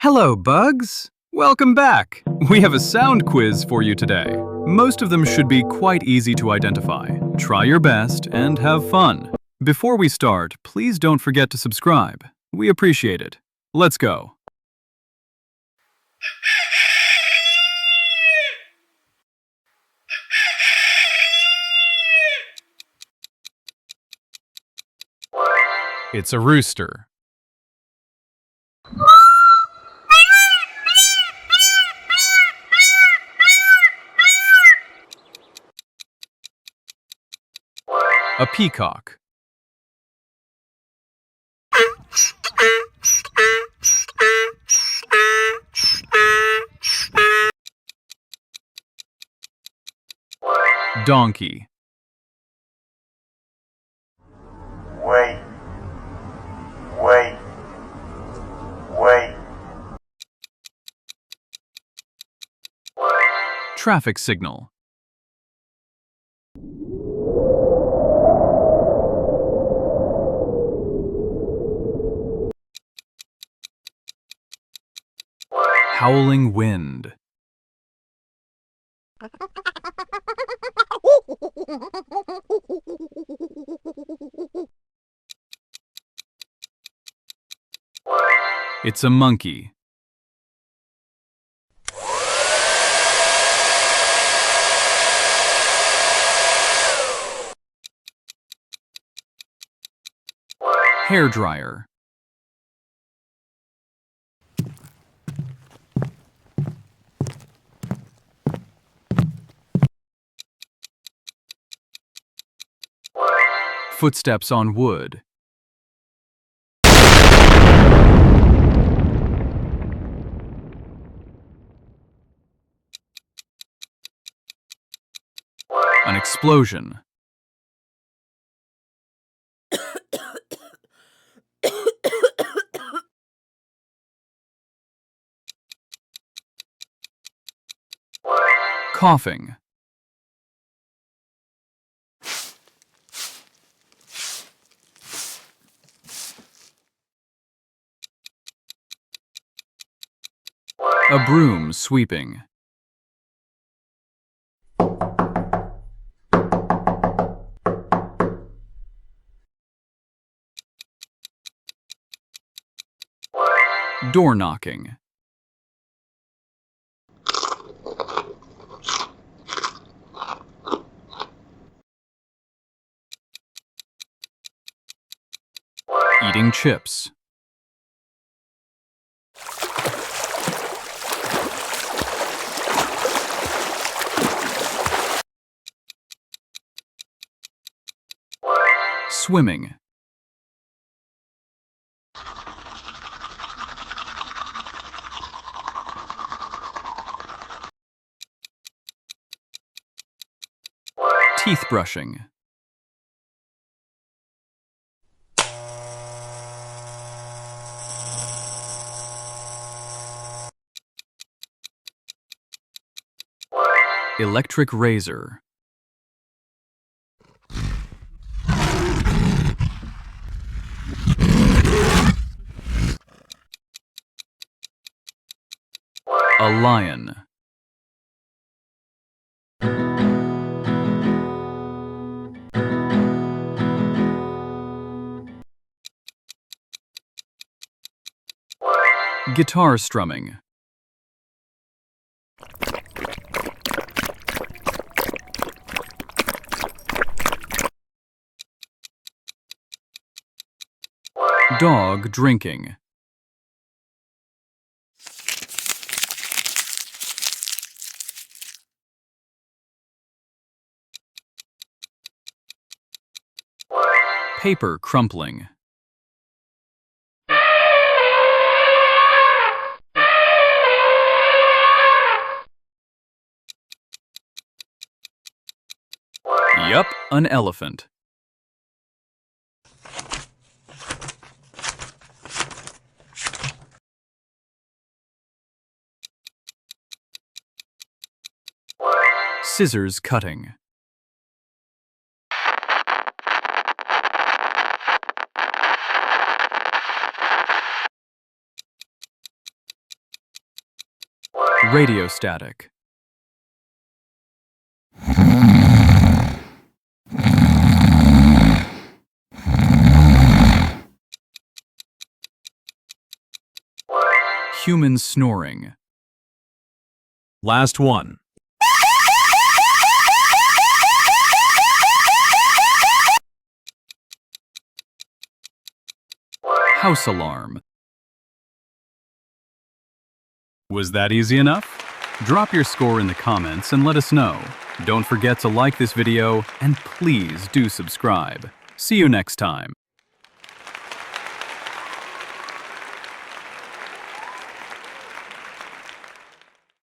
Hello, bugs! Welcome back! We have a sound quiz for you today. Most of them should be quite easy to identify. Try your best and have fun. Before we start, please don't forget to subscribe. We appreciate it. Let's go. It's a rooster. A peacock. Donkey. Wait. Wait. Wait. Traffic signal. Howling wind. It's a monkey. Hairdryer. Footsteps on wood. An explosion. Coughing. A broom sweeping. Door knocking. Eating chips. Swimming. Teeth brushing. Electric razor. A lion. Guitar strumming. Dog drinking. Paper crumpling. Yup, an elephant. Scissors cutting. Radio static. Human snoring. Last one. House alarm. Was that easy enough? Drop your score in the comments and let us know. Don't forget to like this video and please do subscribe. See you next time.